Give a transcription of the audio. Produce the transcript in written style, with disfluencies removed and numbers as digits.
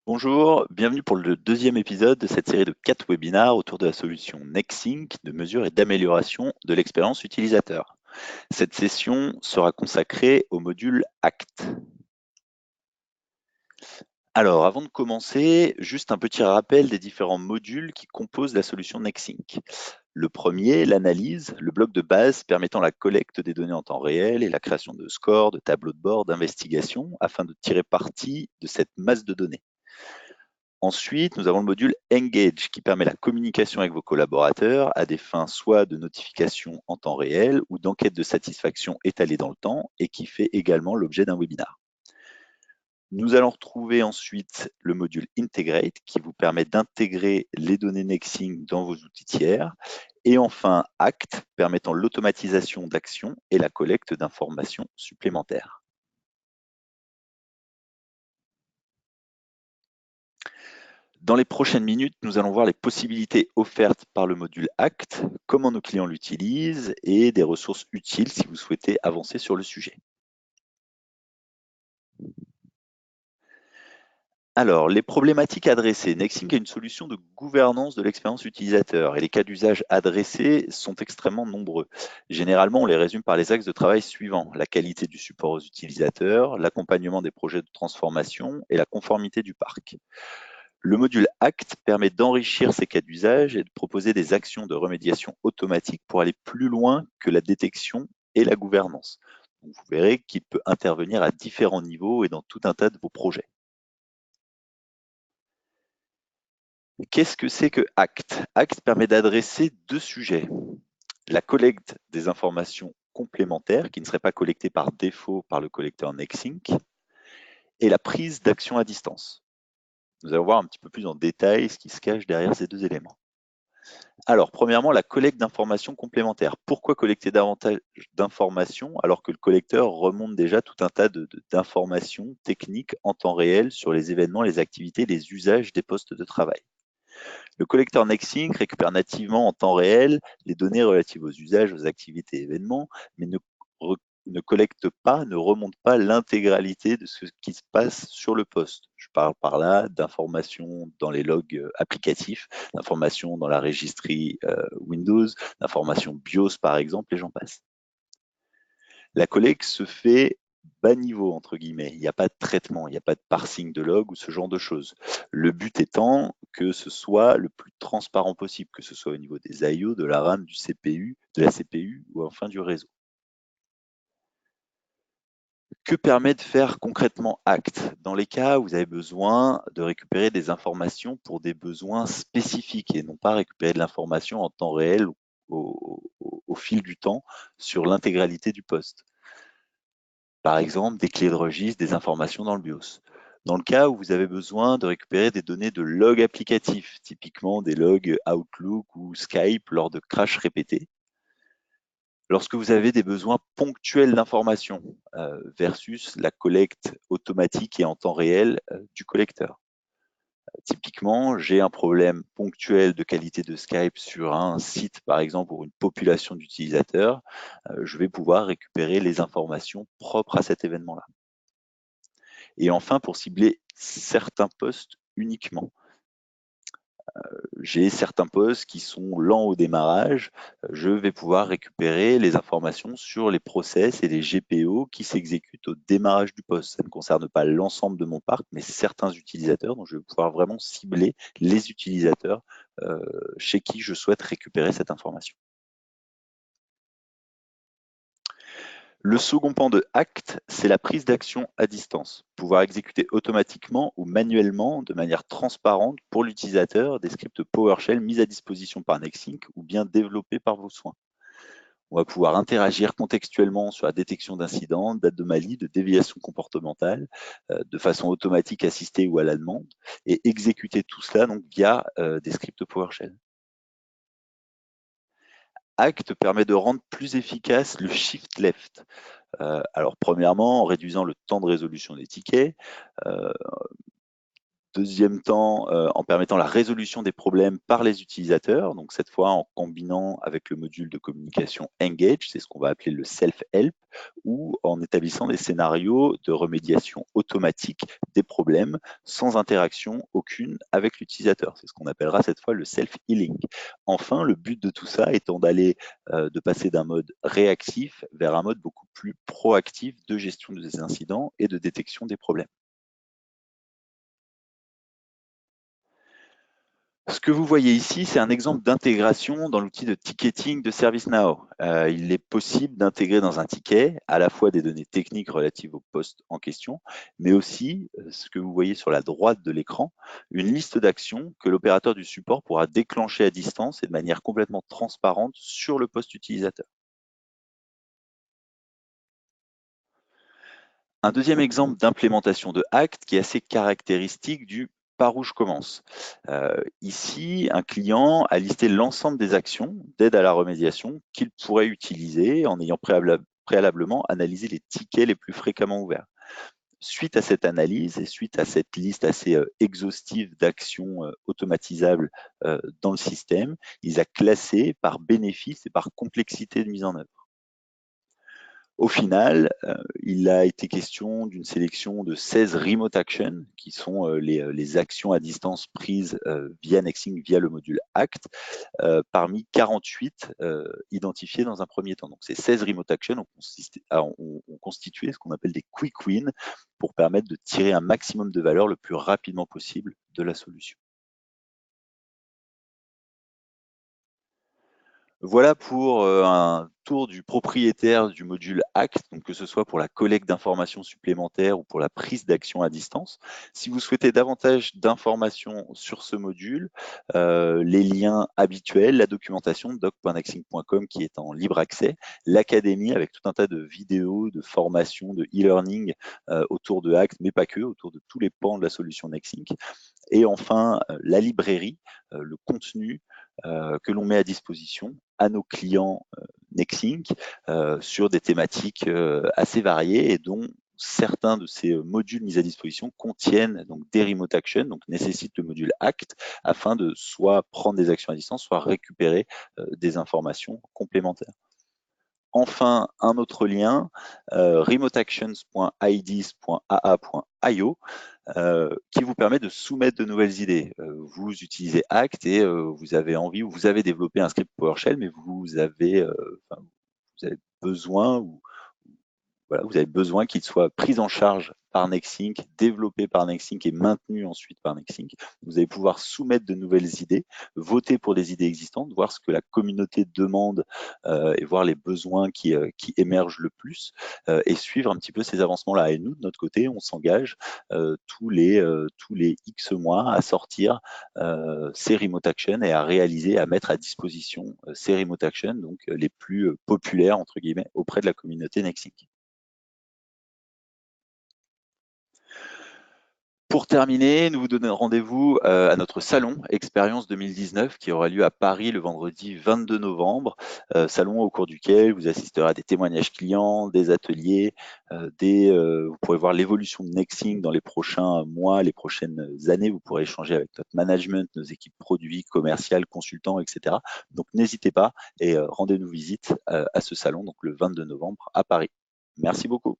Bonjour, bienvenue pour le deuxième épisode de cette série de 4 webinaires autour de la solution NextSync de mesure et d'amélioration de l'expérience utilisateur. Cette session sera consacrée au module ACT. Alors, avant de commencer, juste un petit rappel des différents modules qui composent la solution NextSync. Le premier, l'analyse, le bloc de base permettant la collecte des données en temps réel et la création de scores, de tableaux de bord, d'investigation afin de tirer parti de cette masse de données. Ensuite, nous avons le module Engage qui permet la communication avec vos collaborateurs à des fins soit de notification en temps réel ou d'enquête de satisfaction étalée dans le temps et qui fait également l'objet d'un webinar. Nous allons retrouver ensuite le module Integrate qui vous permet d'intégrer les données Nexing dans vos outils tiers. Et enfin, Act permettant l'automatisation d'actions et la collecte d'informations supplémentaires. Dans les prochaines minutes, nous allons voir les possibilités offertes par le module ACT, comment nos clients l'utilisent et des ressources utiles si vous souhaitez avancer sur le sujet. Alors, les problématiques adressées. Nextync a une solution de gouvernance de l'expérience utilisateur et les cas d'usage adressés sont extrêmement nombreux. Généralement, on les résume par les axes de travail suivants: la qualité du support aux utilisateurs, l'accompagnement des projets de transformation et la conformité du parc. Le module ACT permet d'enrichir ces cas d'usage et de proposer des actions de remédiation automatique pour aller plus loin que la détection et la gouvernance. Donc, vous verrez qu'il peut intervenir à différents niveaux et dans tout un tas de vos projets. Qu'est-ce que c'est que ACT? ACT permet d'adresser deux sujets: la collecte des informations complémentaires qui ne seraient pas collectées par défaut par le collecteur NextSync et la prise d'action à distance. Nous allons voir un petit peu plus en détail ce qui se cache derrière ces deux éléments. Alors, premièrement, la collecte d'informations complémentaires. Pourquoi collecter davantage d'informations alors que le collecteur remonte déjà tout un tas d'informations techniques en temps réel sur les événements, les activités, les usages des postes de travail? Le collecteur NextSync récupère nativement en temps réel les données relatives aux usages, aux activités et événements, mais ne collecte pas, ne remonte pas l'intégralité de ce qui se passe sur le poste. Je parle par là d'informations dans les logs applicatifs, d'informations dans la registry Windows, d'informations BIOS par exemple, et j'en passe. La collecte se fait bas niveau, entre guillemets. Il n'y a pas de traitement, il n'y a pas de parsing de log ou ce genre de choses. Le but étant que ce soit le plus transparent possible, que ce soit au niveau des IO, de la RAM, du CPU, de la CPU ou enfin du réseau. Que permet de faire concrètement ACT? Dans les cas où vous avez besoin de récupérer des informations pour des besoins spécifiques et non pas récupérer de l'information en temps réel au fil du temps sur l'intégralité du poste. Par exemple, des clés de registre, des informations dans le BIOS. Dans le cas où vous avez besoin de récupérer des données de logs applicatifs, typiquement des logs Outlook ou Skype lors de crash répétés. Lorsque vous avez des besoins ponctuels d'information versus la collecte automatique et en temps réel du collecteur. Typiquement, j'ai un problème ponctuel de qualité de Skype sur un site, par exemple, pour une population d'utilisateurs. Je vais pouvoir récupérer les informations propres à cet événement-là. Et enfin, pour cibler certains postes uniquement. J'ai certains postes qui sont lents au démarrage. Je vais pouvoir récupérer les informations sur les process et les GPO qui s'exécutent au démarrage du poste. Ça ne concerne pas l'ensemble de mon parc, mais certains utilisateurs. Donc, je vais pouvoir vraiment cibler les utilisateurs chez qui je souhaite récupérer cette information. Le second pan de ACT, c'est la prise d'action à distance. Pouvoir exécuter automatiquement ou manuellement, de manière transparente pour l'utilisateur, des scripts PowerShell mis à disposition par NextSync ou bien développés par vos soins. On va pouvoir interagir contextuellement sur la détection d'incidents, d'anomalies, de déviations comportementales, de façon automatique, assistée ou à la demande, et exécuter tout cela donc via des scripts PowerShell. ACT permet de rendre plus efficace le shift left. Alors premièrement, en réduisant le temps de résolution des tickets, Deuxième temps, en permettant la résolution des problèmes par les utilisateurs, donc cette fois en combinant avec le module de communication Engage, c'est ce qu'on va appeler le self-help, ou en établissant des scénarios de remédiation automatique des problèmes sans interaction aucune avec l'utilisateur. C'est ce qu'on appellera cette fois le self-healing. Enfin, le but de tout ça étant de passer d'un mode réactif vers un mode beaucoup plus proactif de gestion des incidents et de détection des problèmes. Ce que vous voyez ici, c'est un exemple d'intégration dans l'outil de ticketing de ServiceNow. Il est possible d'intégrer dans un ticket à la fois des données techniques relatives au poste en question, mais aussi, ce que vous voyez sur la droite de l'écran, une liste d'actions que l'opérateur du support pourra déclencher à distance et de manière complètement transparente sur le poste utilisateur. Un deuxième exemple d'implémentation de Act qui est assez caractéristique du par où je commence. Ici, un client a listé l'ensemble des actions d'aide à la remédiation qu'il pourrait utiliser en ayant préalablement analysé les tickets les plus fréquemment ouverts. Suite à cette analyse et suite à cette liste assez exhaustive d'actions automatisables dans le système, il a classé par bénéfice et par complexité de mise en œuvre. Au final, il a été question d'une sélection de 16 remote actions, qui sont les actions à distance prises via Nexink, via le module Act, parmi 48 identifiées dans un premier temps. Donc ces 16 remote actions ont constitué ce qu'on appelle des quick wins pour permettre de tirer un maximum de valeur le plus rapidement possible de la solution. Voilà pour un tour du propriétaire du module Act, donc que ce soit pour la collecte d'informations supplémentaires ou pour la prise d'action à distance. Si vous souhaitez davantage d'informations sur ce module, les liens habituels, la documentation doc.nexink.com qui est en libre accès, l'académie avec tout un tas de vidéos, de formations, de e-learning autour de Act, mais pas que, autour de tous les pans de la solution Nexink. Et enfin, la librairie, le contenu que l'on met à disposition à nos clients Nexink sur des thématiques assez variées et dont certains de ces modules mis à disposition contiennent donc des remote actions, donc nécessitent le module Act afin de soit prendre des actions à distance, soit récupérer des informations complémentaires. Enfin, un autre lien, remoteactions.ids.aa.io, qui vous permet de soumettre de nouvelles idées. Vous utilisez Act et vous avez envie ou vous avez développé un script PowerShell, mais vous avez besoin ou voilà, vous avez besoin qu'il soit pris en charge par Nexink, développé par Nexink et maintenu ensuite par Nexink. Vous allez pouvoir soumettre de nouvelles idées, voter pour des idées existantes, voir ce que la communauté demande et voir les besoins qui émergent le plus et suivre un petit peu ces avancements-là. Et nous, de notre côté, on s'engage tous les X mois à sortir ces remote actions et à réaliser, à mettre à disposition ces remote actions, donc les plus populaires, entre guillemets, auprès de la communauté Nexink. Pour terminer, nous vous donnons rendez-vous à notre salon Expérience 2019 qui aura lieu à Paris le vendredi 22 novembre, salon au cours duquel vous assisterez à des témoignages clients, des ateliers, vous pourrez voir l'évolution de Nexink dans les prochains mois, les prochaines années. Vous pourrez échanger avec notre management, nos équipes produits, commerciales, consultants, etc. Donc n'hésitez pas et rendez-nous visite à ce salon donc le 22 novembre à Paris. Merci beaucoup.